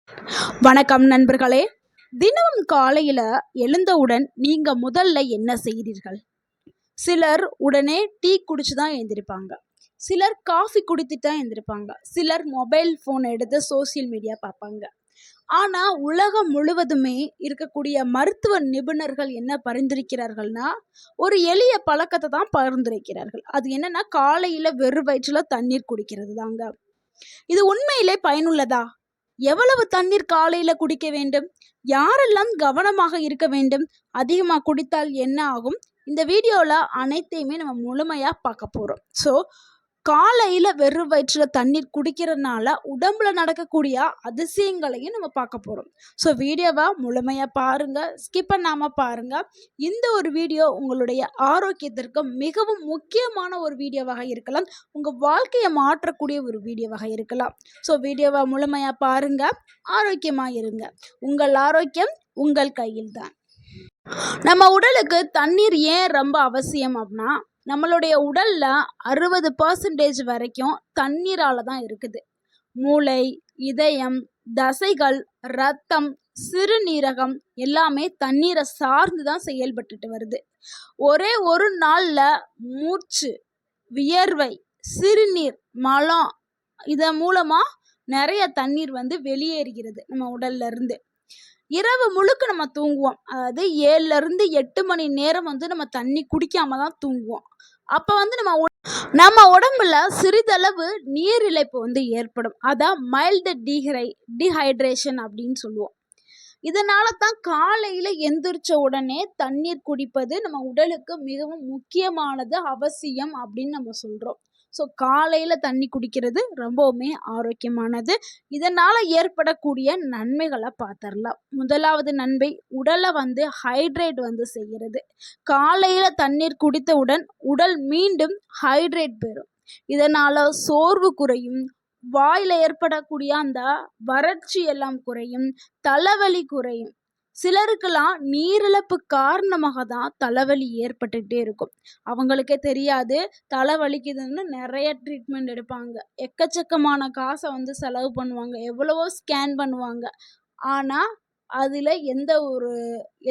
வணக்கம் நண்பர்களே. தினமும் காலையில் எழுந்தவுடன் நீங்கள் முதல்ல என்ன செய்கிறீர்கள்? சிலர் உடனே டீ குடிச்சு தான் எழுந்திருப்பாங்க, சிலர் காஃபி குடித்துட்டு தான் எழுந்திருப்பாங்க, சிலர் மொபைல் ஃபோன் எடுத்து சோசியல் மீடியா பார்ப்பாங்க. ஆனால் உலகம் முழுவதுமே இருக்கக்கூடிய மருத்துவ நிபுணர்கள் என்ன பரிந்துரைக்கிறார்கள்னா, ஒரு எளிய பழக்கத்தை தான் பரிந்துரைக்கிறார்கள். அது என்னன்னா, காலையில் வெறும் வயிற்றில் தண்ணீர் குடிக்கிறது தாங்க. இது உண்மையிலே பயனுள்ளதா? எவ்வளவு தண்ணீர் காலையில குடிக்க வேண்டும்? யாரெல்லாம் கவனமாக இருக்க வேண்டும்? அதிகமாக குடித்தால் என்ன ஆகும்? இந்த வீடியோவில் அனைத்தையுமே நம்ம முழுமையாக பார்க்க போகிறோம். ஸோ காலையில் வெறும் வயிற்றில் தண்ணீர் குடிக்கிறதுனால உடம்புல நடக்கக்கூடிய அதிசயங்களையும் நம்ம பார்க்க போகிறோம். ஸோ வீடியோவை முழுமையாக பாருங்கள், ஸ்கிப் பண்ணாமல் பாருங்கள். இந்த ஒரு வீடியோ உங்களுடைய ஆரோக்கியத்திற்கு மிகவும் முக்கியமான ஒரு வீடியோவாக இருக்கலாம், உங்கள் வாழ்க்கையை மாற்றக்கூடிய ஒரு வீடியோவாக இருக்கலாம். ஸோ வீடியோவை முழுமையாக பாருங்கள், ஆரோக்கியமாக இருங்க. உங்கள் ஆரோக்கியம் உங்கள் கையில் தான். நம்ம உடலுக்கு தண்ணீர் ஏன் ரொம்ப அவசியம் அப்படின்னா, நம்மளுடைய உடலில் 60% வரைக்கும் தண்ணீரால் தான் இருக்குது. மூளை, இதயம், தசைகள், இரத்தம், சிறுநீரகம் எல்லாமே தண்ணீரை சார்ந்து தான் செயல்பட்டுட்டு வருது. ஒரே ஒரு நாளில் மூச்சு, வியர்வை, சிறுநீர், மலம் இதன் மூலமாக நிறைய தண்ணீர் வெளியேறுகிறது நம்ம உடல்ல இருந்து. இரவு முழுக்க நம்ம தூங்குவோம், அதாவது 7லேருந்து 8 மணி நேரம் நம்ம தண்ணி குடிக்காம தான் தூங்குவோம். அப்போ நம்ம உடம்புல சிறிதளவு நீரிழப்பு ஏற்படும். அதான் மைல்டு டீஹைட்ரேஷன் அப்படின்னு சொல்லுவோம். இதனால தான் காலையில் எந்திரிச்ச உடனே தண்ணீர் குடிப்பது நம்ம உடலுக்கு மிகவும் முக்கியமானது, அவசியம் அப்படின்னு நம்ம சொல்கிறோம். ஸோ காலையில் தண்ணி குடிக்கிறது ரொம்பவுமே ஆரோக்கியமானது. இதனால் ஏற்படக்கூடிய நன்மைகளை பார்த்துடலாம். முதலாவது நன்மை, உடலை ஹைட்ரேட் செய்கிறது. காலையில் தண்ணீர் குடித்தவுடன் உடல் மீண்டும் ஹைட்ரேட் பெறும். இதனால் சோர்வு குறையும், வாயில் ஏற்படக்கூடிய அந்த வறட்சி எல்லாம் குறையும், தலைவலி குறையும். சிலருக்கெல்லாம் நீரிழப்பு காரணமாக தான் தலைவலி ஏற்பட்டுகிட்டே இருக்கும். அவங்களுக்கே தெரியாது தலைவலிக்குதுன்னு நிறைய ட்ரீட்மெண்ட் எடுப்பாங்க, எக்கச்சக்கமான காசை செலவு பண்ணுவாங்க, எவ்வளவோ ஸ்கேன் பண்ணுவாங்க. ஆனால் அதில்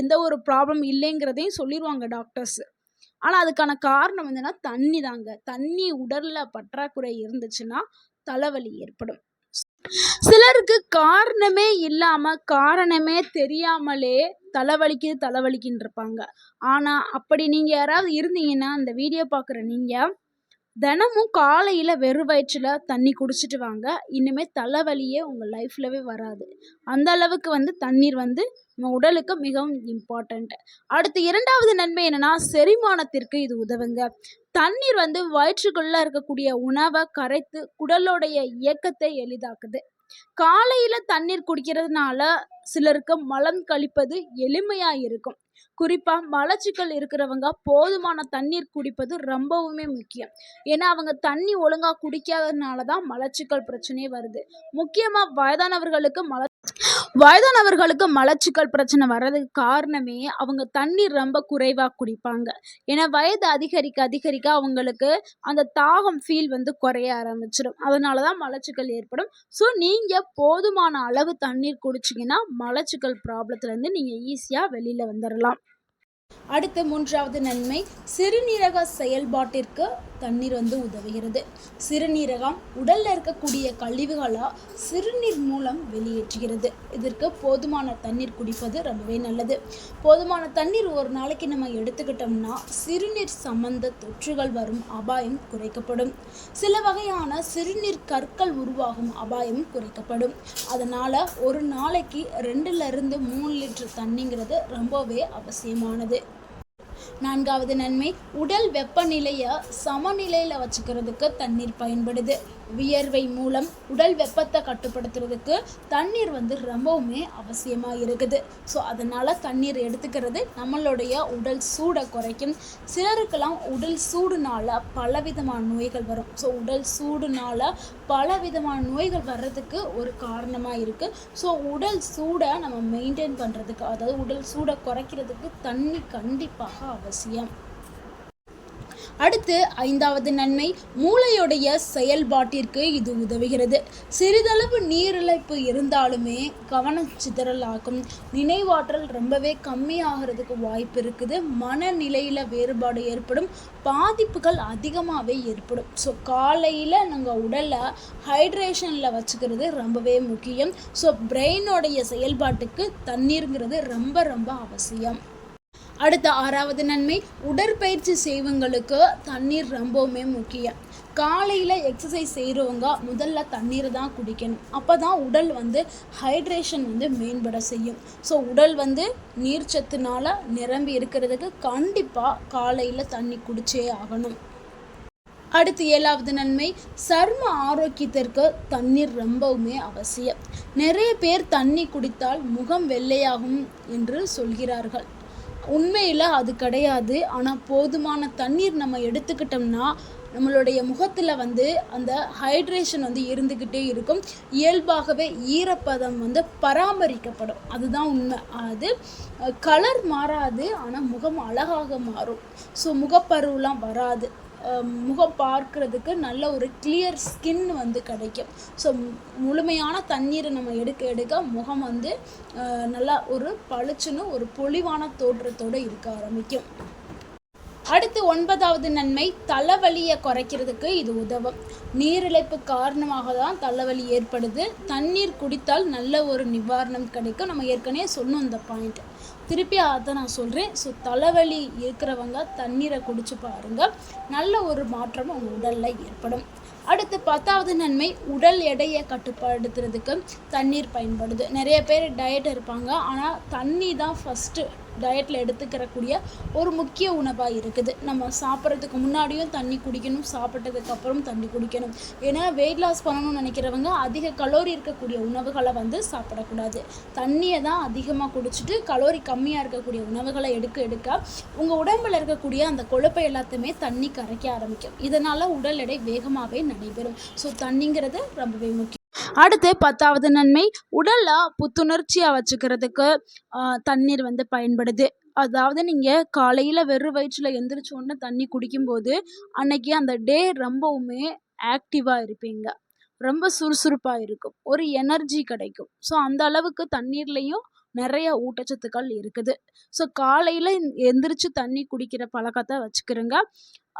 எந்த ஒரு ப்ராப்ளம் இல்லைங்கிறதையும் சொல்லிடுவாங்க டாக்டர்ஸ். ஆனால் அதுக்கான காரணம் என்னன்னா தண்ணி தாங்க. தண்ணி உடலில் பற்றாக்குறை இருந்துச்சுன்னா தலைவலி ஏற்படும். சிலருக்கு காரணமே இல்லாமல், காரணமே தெரியாமலே தலைவலிக்குன்னு இருப்பாங்க. ஆனால் அப்படி நீங்கள் யாராவது இருந்தீங்கன்னா, இந்த வீடியோ பார்க்குற நீங்கள் தினமும் காலையில் வெறும் வயிற்றில் தண்ணி குடிச்சிட்டு வாங்க. இனிமேல் தலைவலியே உங்கள் லைஃப்லவே வராது. அந்த அளவுக்கு தண்ணீர் நம்ம உடலுக்கு மிகவும் இம்பார்ட்டண்ட். அடுத்து இரண்டாவது நன்மை என்னென்னா, செரிமானத்திற்கு இது உதவுங்க. தண்ணீர் வயிற்றுக்குள்ளே இருக்கக்கூடிய உணவை கரைத்து குடலுடைய இயக்கத்தை எளிதாக்குது. காலையில் தண்ணீர் குடிக்கிறதுனால சிலருக்கு மலம் கழிப்பது எளிமையாக இருக்கும். குறிப்பாக மலச்சிக்கல் இருக்கிறவங்க போதுமான தண்ணீர் குடிப்பது ரொம்பவுமே முக்கியம். ஏன்னா அவங்க தண்ணி ஒழுங்காக குடிக்காததுனால தான் மலச்சிக்கல் பிரச்சனையே வருது. முக்கியமாக வயதானவர்களுக்கு மலச்சிக்கல் பிரச்சனை வர்றதுக்கு காரணமே அவங்க தண்ணீர் ரொம்ப குறைவாக குடிப்பாங்க. ஏன்னா வயது அதிகரிக்க அவங்களுக்கு அந்த தாகம் ஃபீல் குறைய ஆரம்பிச்சிடும். அதனால தான் மலச்சிக்கல் ஏற்படும். ஸோ நீங்கள் போதுமான அளவு தண்ணீர் குடிச்சிங்கன்னா மலச்சிக்கல் ப்ராப்ளத்துலேருந்து நீங்கள் ஈஸியாக வெளியில் வந்துடலாம். அடுத்து மூன்றாவது நன்மை, சிறுநீரக செயல்பாட்டிற்கு தண்ணீர் உதவுகிறது. சிறுநீரகம் உடலில் இருக்கக்கூடிய கழிவுகளை சிறுநீர் மூலம் வெளியேற்றுகிறது. இதற்கு போதுமான தண்ணீர் குடிப்பது ரொம்பவே நல்லது. போதுமான தண்ணீர் ஒரு நாளைக்கு நம்ம எடுத்துக்கிட்டோம்னா சிறுநீர் சம்பந்த தொற்றுகள் வரும் அபாயம் குறைக்கப்படும். சில வகையான சிறுநீர் கற்கள் உருவாகும் அபாயம் குறைக்கப்படும். அதனால் ஒரு நாளைக்கு 2லிருந்து 3 லிட்டர் தண்ணிங்கிறது ரொம்பவே அவசியமானது. நான்காவது நன்மை, உடல் வெப்பநிலையை சமநிலையில் வச்சுக்கிறதுக்கு தண்ணீர் பயன்படுது. வியர்வை மூலம் உடல் வெப்பத்தை கட்டுப்படுத்துறதுக்கு தண்ணீர் ரொம்பவுமே அவசியமாக இருக்குது. ஸோ அதனால் தண்ணீர் எடுத்துக்கிறது நம்மளுடைய உடல் சூடை குறைக்கும். சிலருக்கெல்லாம் உடல் சூடுனால பலவிதமான நோய்கள் வரும். ஸோ உடல் சூடுனால பலவிதமான நோய்கள் வர்றதுக்கு ஒரு காரணமாக இருக்குது. ஸோ உடல் சூடை நம்ம மெயின்டைன் பண்ணுறதுக்கு, அதாவது உடல் சூடை குறைக்கிறதுக்கு தண்ணி கண்டிப்பாக அவசியம். அடுத்து 5வது நன்மை, மூளையுடைய செயல்பாட்டிற்கு இது உதவுகிறது. சிறிதளவு நீரிழப்பு இருந்தாலுமே கவனச்சிதறல் ஆகும், நினைவாற்றல் ரொம்பவே கம்மியாகிறதுக்கு வாய்ப்பு இருக்குது, மனநிலையில் வேறுபாடு ஏற்படும், பாதிப்புகள் அதிகமாகவே ஏற்படும். ஸோ காலையில் நாங்கள் உடலை ஹைட்ரேஷனில் வச்சுக்கிறது ரொம்பவே முக்கியம். ஸோ பிரெயினோடைய செயல்பாட்டுக்கு தண்ணீருங்கிறது ரொம்ப ரொம்ப அவசியம். அடுத்த 6வது நன்மை, உடற்பயிற்சி செய்வங்களுக்கு தண்ணீர் ரொம்பவுமே முக்கியம். காலையில் எக்ஸசைஸ் செய்கிறவங்க முதல்ல தண்ணீரை தான் குடிக்கணும். அப்போ தான் உடல் ஹைட்ரேஷன் மேம்பட செய்யும். ஸோ உடல் நீர்ச்சத்துனால நிரம்பி இருக்கிறதுக்கு கண்டிப்பாக காலையில் தண்ணி குடிச்சே ஆகணும். அடுத்து 7வது நன்மை, சர்ம ஆரோக்கியத்திற்கு தண்ணீர் ரொம்பவுமே அவசியம். நிறைய பேர் தண்ணி குடித்தால் முகம் வெள்ளையாகும் என்று சொல்கிறார்கள். உண்மையில் அது கிடையாது. ஆனால் போதுமான தண்ணீர் நம்ம எடுத்துக்கிட்டோம்னா நம்மளுடைய முகத்தில் அந்த ஹைட்ரேஷன் இருந்துக்கிட்டே இருக்கும். இயல்பாகவே ஈரப்பதம் பராமரிக்கப்படும். அதுதான் உண்மை. அது கலர் மாறாது, ஆனால் முகம் அழகாக மாறும். ஸோ முகப்பருவெலாம் வராது. முகம் பார்க்குறதுக்கு நல்ல ஒரு கிளியர் ஸ்கின் கிடைக்கும். ஸோ முழுமையான தண்ணீரை நம்ம எடுக்க முகம் நல்லா ஒரு பளிச்சுன்னு ஒரு பொலிவான தோற்றத்தோடு இருக்க ஆரம்பிக்கும். அடுத்து 9வது நன்மை, தலைவலியை குறைக்கிறதுக்கு இது உதவும். நீரிழப்பு காரணமாக தான் தலைவலி ஏற்படுது. தண்ணீர் குடித்தால் நல்ல ஒரு நிவாரணம் கிடைக்கும். நம்ம ஏற்கனவே சொன்னோம் இந்த பாயிண்ட், திருப்பி அதை நான் சொல்கிறேன். ஸோ தலைவலி இருக்கிறவங்க தண்ணீரை குடிச்சு பாருங்கள், நல்ல ஒரு மாற்றம் உங்கள் உடலில் ஏற்படும். அடுத்து 10வது நன்மை, உடல் எடையை கட்டுப்படுத்துறதுக்கு தண்ணீர் பயன்படுது. நிறைய பேர் டயட் இருப்பாங்க, ஆனால் தண்ணி தான் ஃபஸ்ட்டு டயட்டில் எடுத்துக்கிறக்கூடிய ஒரு முக்கிய உணவாக இருக்குது. நம்ம சாப்பிட்றதுக்கு முன்னாடியும் தண்ணி குடிக்கணும், சாப்பிட்டதுக்கு அப்புறம் தண்ணி குடிக்கணும். ஏன்னா வெயிட் லாஸ் பண்ணணும்னு நினைக்கிறவங்க அதிக கலோரி இருக்கக்கூடிய உணவுகளை சாப்பிடக்கூடாது. தண்ணியை தான் அதிகமாக குடிச்சிட்டு கலோரி கம்மியாக இருக்கக்கூடிய உணவுகளை எடுக்க உங்கள் உடம்பில் இருக்கக்கூடிய அந்த கொழுப்பை எல்லாத்தையுமே தண்ணி கரைக்க ஆரம்பிக்கும். இதனால் உடல் எடை வேகமாகவே நடைபெறும். ஸோ தண்ணிங்கிறது ரொம்பவே முக்கியம். அடுத்து 10வது நன்மை, உடலில் புத்துணர்ச்சியாக வச்சுக்கிறதுக்கு தண்ணீர் பயன்படுது. அதாவது நீங்கள் காலையில் வெறும் வயிற்றில் எந்திரிச்ச உடனே தண்ணி குடிக்கும்போது அன்னைக்கு அந்த டே ரொம்பவுமே ஆக்டிவாக இருப்பீங்க, ரொம்ப சுறுசுறுப்பாக இருக்கும், ஒரு எனர்ஜி கிடைக்கும். ஸோ அந்த அளவுக்கு தண்ணீர்லேயும் நிறைய ஊட்டச்சத்துக்கள் இருக்குது. ஸோ காலையில் எந்திரிச்சு தண்ணி குடிக்கிற பழக்கத்தை வச்சுக்கிறோங்க.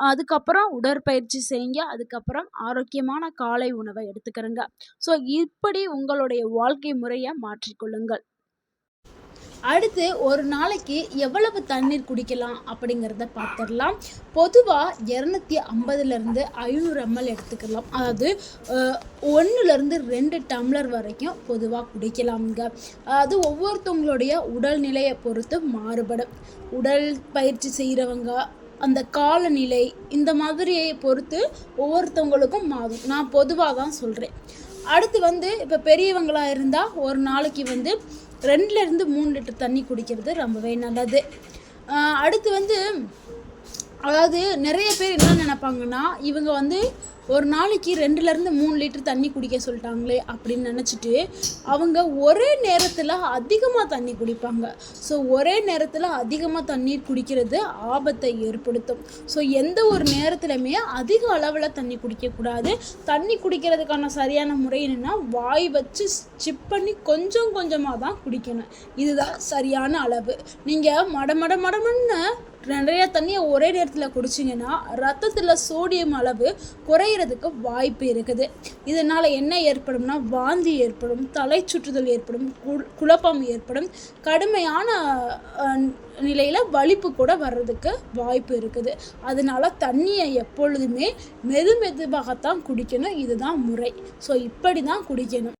அதுக்கப்புறம் உடற்பயிற்சி செய்யுங்க. அதுக்கப்புறம் ஆரோக்கியமான காலை உணவை எடுத்துக்கிறோங்க. ஸோ இப்படி உங்களுடைய வாழ்க்கை முறையை மாற்றிக்கொள்ளுங்கள். அடுத்து ஒரு நாளைக்கு எவ்வளவு தண்ணீர் குடிக்கலாம் அப்படிங்கிறத பார்த்துடலாம். பொதுவாக 250லேருந்து 500 ml எடுத்துக்கலாம். அதாவது 1லேருந்து 2 டம்ளர் வரைக்கும் பொதுவாக குடிக்கலாம்ங்க. அது ஒவ்வொருத்தவங்களுடைய உடல்நிலையை பொறுத்து மாறுபடும். உடல் பயிற்சி செய்கிறவங்க அந்த காலநிலை இந்த மாதிரியை பொறுத்து ஒவ்வொருத்தவங்களுக்கும் மாறும். நான் பொதுவாக தான் சொல்கிறேன். அடுத்து இப்போ பெரியவங்களாக இருந்தால் ஒரு நாளைக்கு 2லேருந்து 3 லிட்டர் தண்ணி குடிக்கிறது ரொம்பவே நல்லது. அடுத்து அதாவது நிறைய பேர் என்ன நினைப்பாங்கன்னா, இவங்க ஒரு நாளைக்கு 2லேருந்து 3 லிட்டர் தண்ணி குடிக்க சொல்லிட்டாங்களே அப்படின்னு நினச்சிட்டு அவங்க ஒரே நேரத்தில் அதிகமாக தண்ணி குடிப்பாங்க. ஸோ ஒரே நேரத்தில் அதிகமாக தண்ணீர் குடிக்கிறது ஆபத்தை ஏற்படுத்தும். ஸோ எந்த ஒரு நேரத்துலையுமே அதிக அளவில் தண்ணி குடிக்கக்கூடாது. தண்ணி குடிக்கிறதுக்கான சரியான முறை என்னென்னா, வாய் வச்சு சிப் பண்ணி கொஞ்சம் கொஞ்சமாக தான் குடிக்கணும். இதுதான் சரியான அளவு. நீங்கள் மடமன்னு நிறைய தண்ணியை ஒரே நேரத்தில் குடிச்சிங்கன்னா ரத்தத்தில் சோடியம் அளவு குறையிறதுக்கு வாய்ப்பு இருக்குது. இதனால் என்ன ஏற்படும்னா, வாந்தி ஏற்படும், தலை சுற்றுதல் ஏற்படும், குழப்பம் ஏற்படும், கடுமையான நிலையில் வலிப்பு கூட வர்றதுக்கு வாய்ப்பு இருக்குது. அதனால தண்ணியை எப்பொழுதுமே மெதுவாகத்தான் குடிக்கணும். இதுதான் முறை. ஸோ இப்படி தான் குடிக்கணும்.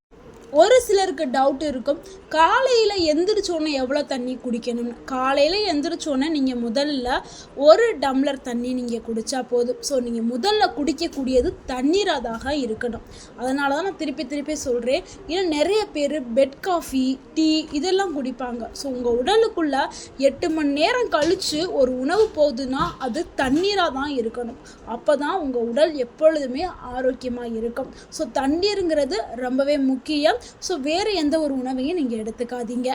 ஒரு சிலருக்கு டவுட் இருக்கும், காலையில் எந்திரிச்சோன்னே எவ்வளோ தண்ணி குடிக்கணும்னு. காலையில் எந்திரிச்சோன்னே நீங்கள் முதல்ல 1 டம்ளர் தண்ணி நீங்கள் குடித்தா போதும். ஸோ நீங்கள் முதல்ல குடிக்கக்கூடியது தண்ணீராக இருக்கணும். அதனால தான் நான் திருப்பி சொல்கிறேன். ஏன்னா நிறைய பேர் பெட் காஃபி, டீ இதெல்லாம் குடிப்பாங்க. ஸோ உங்கள் உடலுக்குள்ளே 8 மணி நேரம் கழித்து ஒரு உணவு போகுதுன்னா அது தண்ணீராக தான் இருக்கணும். அப்போ தான் உங்கள் உடல் எப்பொழுதுமே ஆரோக்கியமாக இருக்கும். ஸோ தண்ணீருங்கிறது ரொம்பவே முக்கியம். ஸோ வேறு எந்த ஒரு உணவையும் நீங்கள் எடுத்துக்காதீங்க.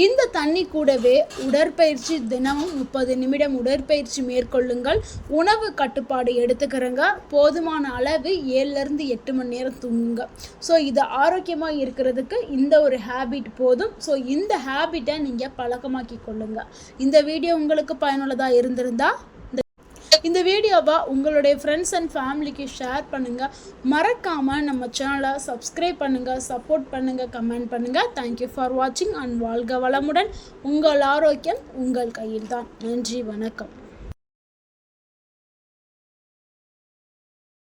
இந்த தண்ணி கூடவே உடற்பயிற்சி தினமும் 30 நிமிடம் உடற்பயிற்சி மேற்கொள்ளுங்கள். உணவு கட்டுப்பாடு எடுத்துக்கிறங்க. போதுமான அளவு 7லேருந்து 8 மணி நேரம் தூங்குங்க. ஸோ இது ஆரோக்கியமாக இருக்கிறதுக்கு இந்த ஒரு ஹேபிட் போதும். ஸோ இந்த ஹேபிட்டை நீங்கள் பழக்கமாக்கி கொள்ளுங்கள். இந்த வீடியோ உங்களுக்கு பயனுள்ளதாக இருந்திருந்தால் இந்த வீடியோவை உங்களுடைய ஃப்ரெண்ட்ஸ் அண்ட் ஃபேமிலிக்கு ஷேர் பண்ணுங்கள். மறக்காமல் நம்ம சேனலை சப்ஸ்கிரைப் பண்ணுங்கள், சப்போர்ட் பண்ணுங்கள், கமெண்ட் பண்ணுங்கள். தேங்க்யூ ஃபார் வாட்சிங் அண்ட் வாழ்க வளமுடன். உங்கள் ஆரோக்கியம் உங்கள் கையில் தான். நன்றி, வணக்கம்.